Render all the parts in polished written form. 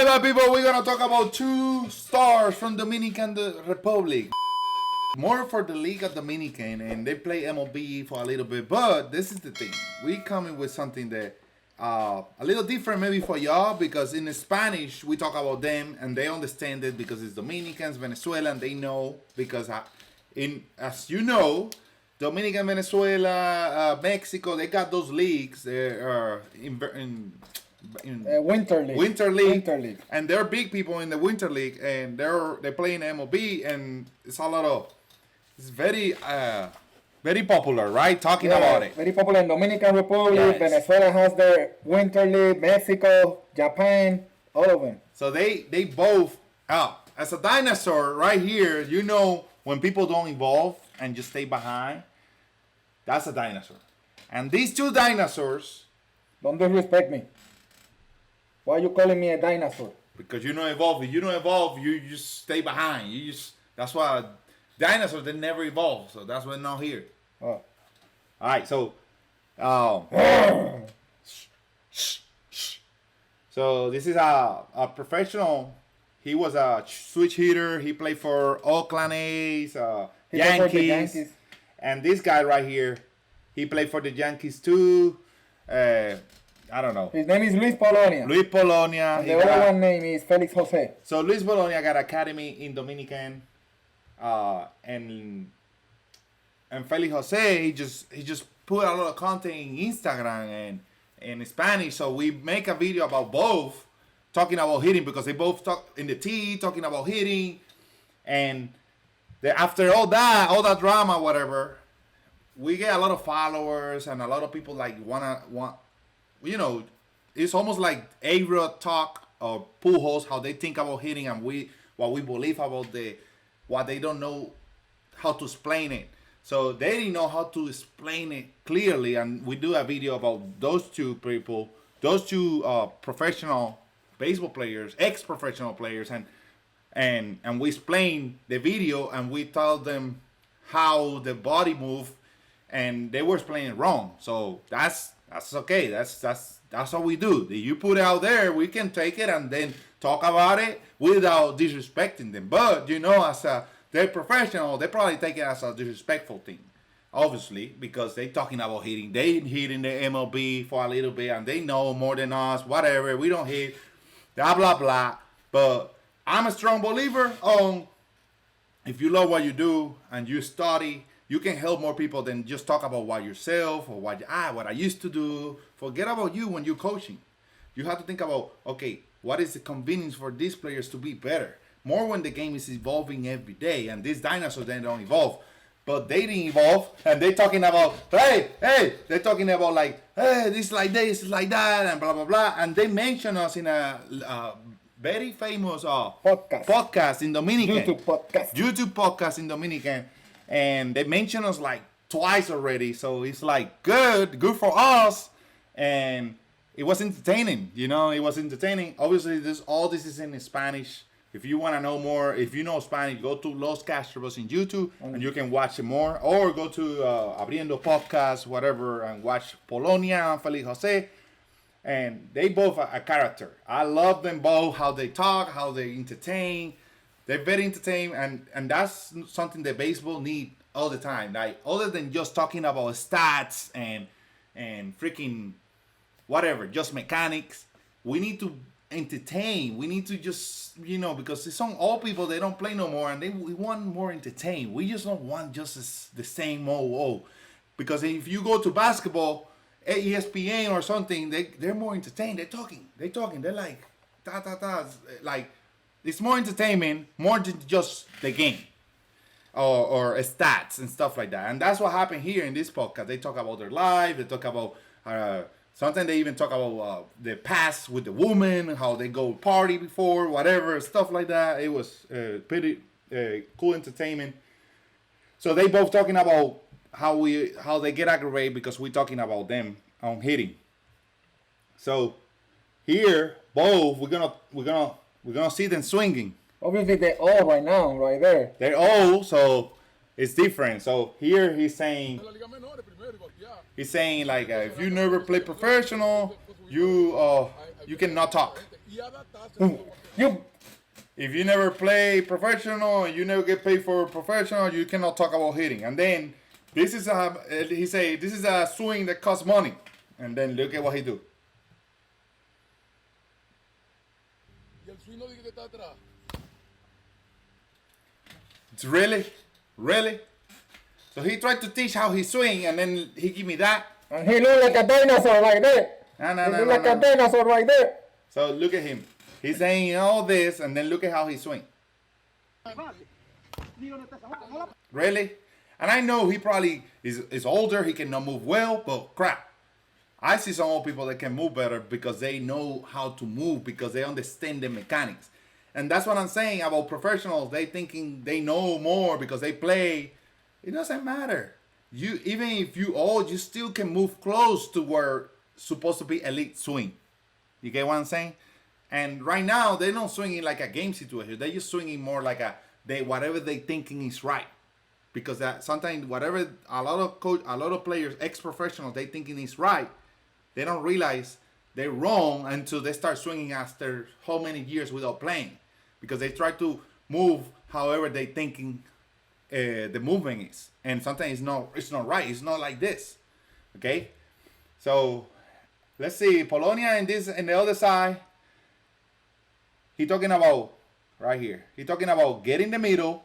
Alright, my people, we're gonna talk about two stars from Dominican Republic. More for the League of Dominican, and they play MLB for a little bit. But this is the thing: we coming with something that a little different maybe for y'all, because in Spanish we talk about them and they understand it because it's Dominicans, Venezuela, and they know because as you know, Dominican, Venezuela, Mexico, they got those leagues. They're in Winter League. And they're big people in the Winter League, and they play in MLB, and it's a lot of it's very popular, right? Talking about it. Very popular in Dominican Republic. Yes. Venezuela has their Winter League. Mexico, Japan, all of them. So they both as a dinosaur right here. You know, when people don't evolve and just stay behind, that's a dinosaur. And these two dinosaurs. Don't disrespect me. Why are you calling me a dinosaur? Because you don't evolve. If you don't evolve, you just stay behind. That's why dinosaurs, they never evolve. So that's why they're not here. Oh. All right. So, so this is a professional. He was a switch hitter. He played for Oakland A's, Yankees. And this guy right here, he played for the Yankees too. I don't know. His name is Luis Polonia. Luis Polonia. And the other one name is FELIX JOSÉ. So Luis Polonia got academy in Dominican, and FELIX JOSÉ he just put a lot of content in Instagram and in Spanish. So we make a video about both, talking about hitting, because they both talk in the T, talking about hitting, and after all that drama, whatever, we get a lot of followers and a lot of people like want. You know, it's almost like A-Rod talk or pool holes, how they think about hitting, and what we believe about what they don't know how to explain it. So they didn't know how to explain it clearly, and we do a video about those two people, those two professional baseball players, ex-professional players, and we explain the video and we tell them how the body move, and they were explaining it wrong. So that's okay. That's what we do. You put it out there, we can take it and then talk about it without disrespecting them. But you know, they're professional, they probably take it as a disrespectful thing, obviously, because they talking about hitting. They hit in the MLB for a little bit and they know more than us. Whatever, we don't hit. Blah blah blah. But I'm a strong believer on, if you love what you do and you study, you can help more people than just talk about what yourself or what I used to do. Forget about you when you're coaching. You have to think about, okay, what is the convenience for these players to be better? More when the game is evolving every day, and these dinosaurs, they don't evolve. But they didn't evolve, and they're talking about, hey, they're talking about like, hey, this is like this, is like that, and blah, blah, blah. And they mention us in a very famous podcast in Dominican. YouTube podcast in Dominican. And they mentioned us like twice already. So it's like good for us. And it was entertaining, it was entertaining. Obviously, all this is in Spanish. If you want to know more, if you know Spanish, go to Los Castros in YouTube and you can watch it more. Or go to Abriendo Podcast, whatever, and watch Polonia and FELIX JOSÉ. And they both are a character. I love them both, how they talk, how they entertain. They're very entertaining, and that's something that baseball need all the time. Like, other than just talking about stats and freaking whatever, just mechanics, we need to entertain. We need to just, because it's some old people, they don't play no more, and we want more entertain. We just don't want just the same old. Because if you go to basketball, ESPN or something, they're more entertained. They're talking. They're like, like, it's more entertainment, more than just the game or stats and stuff like that. And that's what happened here in this podcast. They talk about their life. They talk about sometimes they even talk about the past with the woman, how they go party before, whatever, stuff like that. It was pretty cool entertainment. So they both talking about how they get aggravated because we're talking about them on hitting. So here, both we're gonna see them swinging. Obviously, they're old right now, right there. They're old, so it's different. So here he's saying like, if you never play professional, you cannot talk. You If you never play professional and you never get paid for professional, you cannot talk about hitting. And then this is he say this is a swing that costs money. And then look at what he do. It's really. So he tried to teach how he swing, and then he give me that. and he look like a dinosaur right there. No, He look like a dinosaur right there. So look at him. He's saying all this, and then look at how he swing. Really? And I know he probably is older. He cannot move well, but crap. I see some old people that can move better because they know how to move, because they understand the mechanics. And that's what I'm saying about professionals. They thinking they know more because they play. It doesn't matter. You even if you old, you still can move close to where supposed to be elite swing. You get what I'm saying? And right now they don't swing it like a game situation. They just swinging more like whatever they thinking is right. Because that sometimes whatever a lot of players, ex-professionals, they thinking is right, they don't realize they're wrong until they start swinging after how many years without playing, because they try to move however they thinking the movement is, and sometimes it's not right. It's not like this. Okay, so let's see Polonia in the other side. He talking about right here. He talking about get in the middle,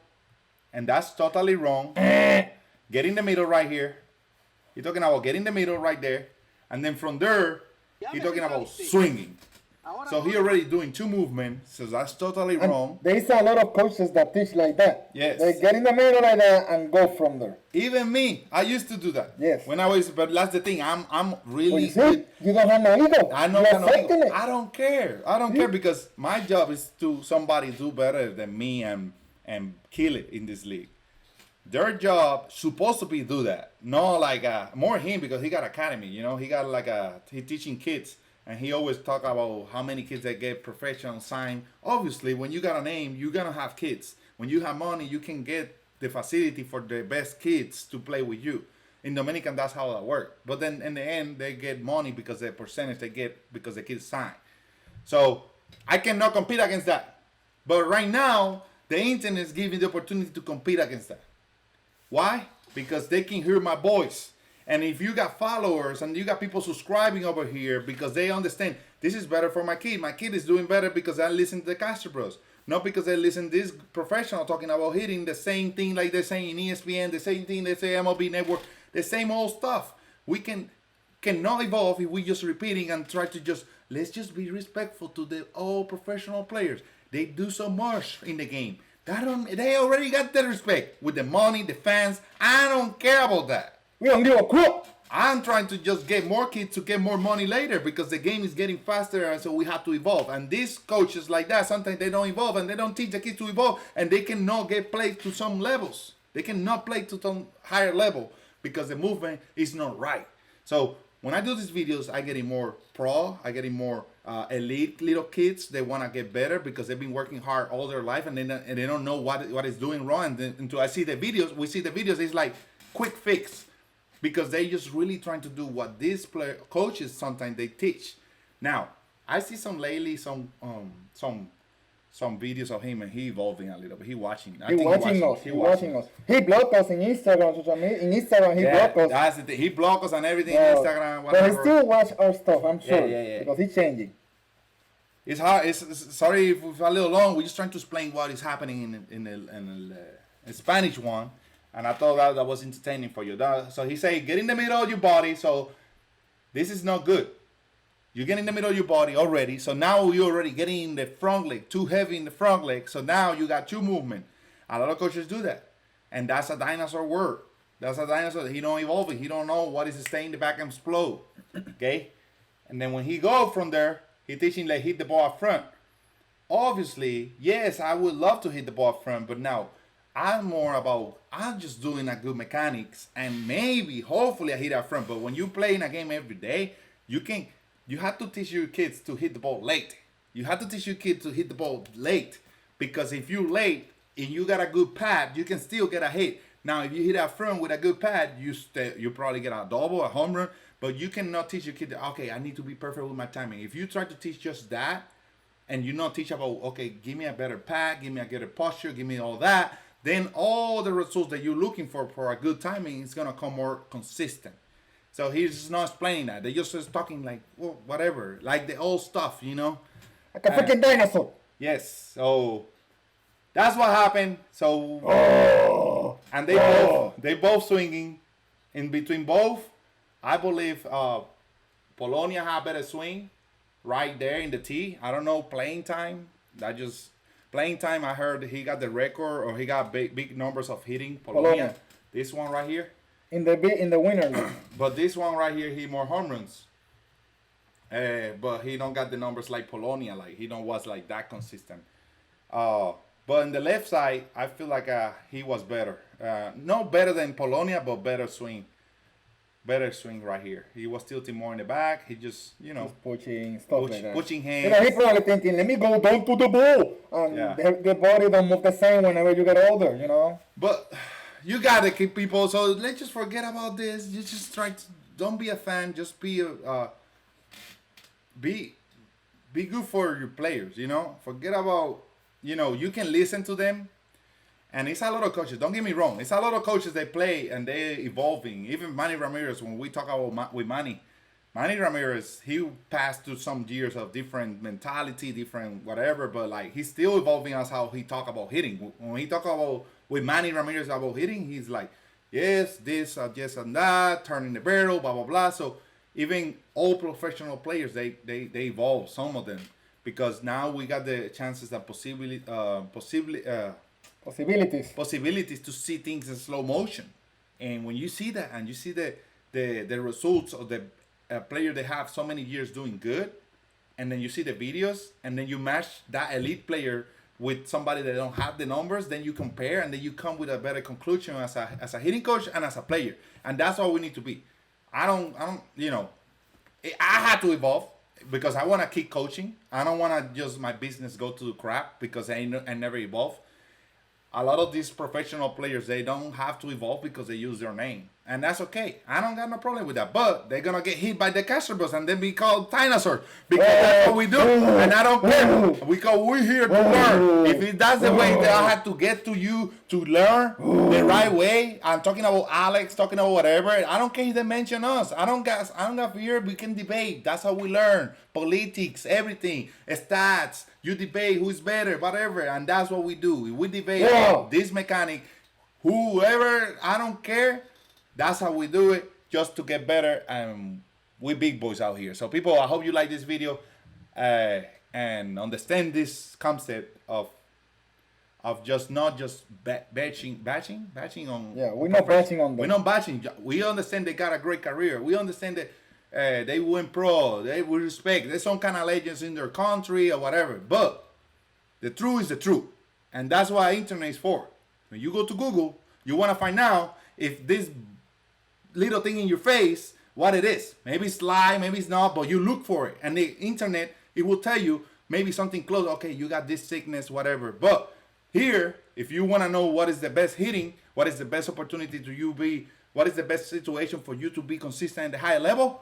and that's totally wrong. Get in the middle right here. He talking about get in the middle right there. And then from there, he's talking about swinging. So he already doing two movements, so that's totally wrong. There's a lot of coaches that teach like that. Yes. They get in the middle like that and go from there. Even me, I used to do that. Yes. But that's the thing. I'm really Well, good. you don't have no ego. I know. You're faking it. I don't care. I don't care, because my job is to somebody do better than me and kill it in this league. Their job supposed to be do that. No, like more him, because he got academy. You know, he got he teaching kids, and he always talk about how many kids that get professional sign. Obviously, when you got a name, you're gonna have kids. When you have money, you can get the facility for the best kids to play with you. In Dominican, that's how that works. But then in the end, they get money because the percentage they get because the kids sign. So I cannot compete against that. But right now, the internet is giving the opportunity to compete against that. Why? Because they can hear my voice. And if you got followers and you got people subscribing over here because they understand this is better for my kid. My kid is doing better because I listen to the Castro Bros. Not because I listen to this professional talking about hitting the same thing like they're saying in ESPN, the same thing they say MLB Network, the same old stuff. We cannot evolve if we just repeating and try to let's just be respectful to the all professional players. They do so much in the game. They already got the respect with the money, the fans. I don't care about that. We don't give a crap. I'm trying to just get more kids to get more money later, because the game is getting faster, and so we have to evolve. And these coaches like that, sometimes they don't evolve and they don't teach the kids to evolve, and they cannot get played to some levels. They cannot play to some higher level because the movement is not right. So when I do these videos, I get in more pro, I get in more elite little kids. They want to get better because they've been working hard all their life, and they don't know what is doing wrong. And then, until I see the videos, it's like quick fix, because they just really trying to do what these coaches sometimes they teach. Now I see some videos of him, and he evolving a little bit. He watching. He watching us. He blocked us in Instagram, social media. In Instagram, he blocked us. That's the thing. He blocked us on everything. Instagram, whatever. But he still watch our stuff, I'm sure. Yeah. Because he's changing. It's hard. Sorry if it's a little long. We're just trying to explain what is happening in the Spanish one, and I thought that was entertaining for you. So he say, get in the middle of your body. So this is not good. You get in the middle of your body already. So now you're already getting in the front leg, too heavy in the front leg. So now you got two movement. A lot of coaches do that. And that's a dinosaur word. That's a dinosaur. He don't evolve it. He don't know what is staying in the back and explode. Okay? And then when he go from there, he teaching like hit the ball up front. Obviously, yes, I would love to hit the ball up front, but now I'm just doing a good mechanics, and maybe, hopefully I hit up front. But when you play in a game every day, you have to teach your kids to hit the ball late. You have to teach your kids to hit the ball late, because if you're late and you got a good pad, you can still get a hit. Now, if you hit up front with a good pad, you probably get a double, a home run, but you cannot teach your kid, okay, I need to be perfect with my timing. If you try to teach just that, and you not teach about, okay, give me a better pack, give me a better posture, give me all that, then all the results that you're looking for a good timing is gonna come more consistent. So he's just not explaining that. They just talking like, well, whatever, like the old stuff, you know. Like a freaking dinosaur. Yes. So that's what happened. So and they both swinging. In between both, I believe Polonia had better swing right there in the tee. I don't know playing time. Playing time. I heard he got the record or he got big numbers of hitting Polonia. This one right here. In the winner league. But this one right here, he more home runs. But he don't got the numbers like Polonia. Like he don't was like that consistent. But on the left side, I feel like he was better. No better than Polonia, but better swing. Better swing right here. He was tilting more in the back. He just, you know, pushing stuff like that. Pushing hands. You know, he probably thinking, let me go down to the ball. The body don't move the same whenever you get older, you know. But you gotta keep people. So let's just forget about this. You just don't be a fan. Just be good for your players. You know, forget about. You know, you can listen to them, and it's a lot of coaches. Don't get me wrong. It's a lot of coaches they play and they evolving. Even Manny Ramirez, when we talk about with Manny Ramirez, he passed through some years of different mentality, different whatever, but like he's still evolving as how he talk about hitting. When he talk about with Manny Ramirez about hitting, he's like, yes, this, yes, and that, turning the barrel, blah blah blah. So even all professional players, they evolve. Some of them. Because now we got the chances that possibilities to see things in slow motion, and when you see that and you see the results of the player they have so many years doing good, and then you see the videos, and then you match that elite player with somebody that don't have the numbers, then you compare, and then you come with a better conclusion as a hitting coach and as a player, and that's all we need to be. I don't, you know, I had to evolve. Because I want to keep coaching. I don't want to just my business go to the crap because I never evolve. A lot of these professional players, they don't have to evolve because they use their name. And that's okay. I don't got no problem with that. But they're going to get hit by the Castros and then be called dinosaurs. Because that's what we do. And I don't care. Because we're here to learn. If that's the way that I have to get to you to learn the right way. I'm talking about Alex, talking about whatever. I don't care if they mention us. I don't got fear. We can debate. That's how we learn. Politics, everything. Stats. You debate who's better, whatever. And that's what we do. We debate this mechanic. Whoever, I don't care. That's how we do it, just to get better. And we big boys out here. So people, I hope you like this video and understand this concept of just not just batching on. Yeah, we're not batching on them. We're not batching. We understand they got a great career. We understand that they went pro. We respect. There's some kind of legends in their country or whatever. But the truth is the truth, and that's what internet is for. When you go to Google, you want to find out if this little thing in your face, what it is. Maybe it's lie, maybe it's not, but you look for it. And the internet, it will tell you maybe something close. Okay, you got this sickness, whatever. But here, if you want to know what is the best hitting, what is the best opportunity to you be, what is the best situation for you to be consistent at the high level,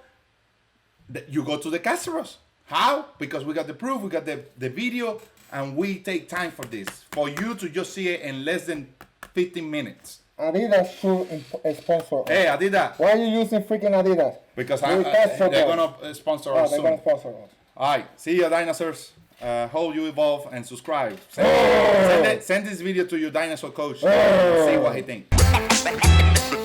you go to the Castros. How? Because we got the proof, we got the video, and we take time for this. For you to just see it in less than 15 minutes. Adidas should sponsor us. Hey, Adidas. Why are you using freaking Adidas? Because they're going to sponsor us they're soon. going to sponsor us. All right. See you, dinosaurs. Hope you evolve and subscribe. Send this video to your dinosaur coach and see what he thinks.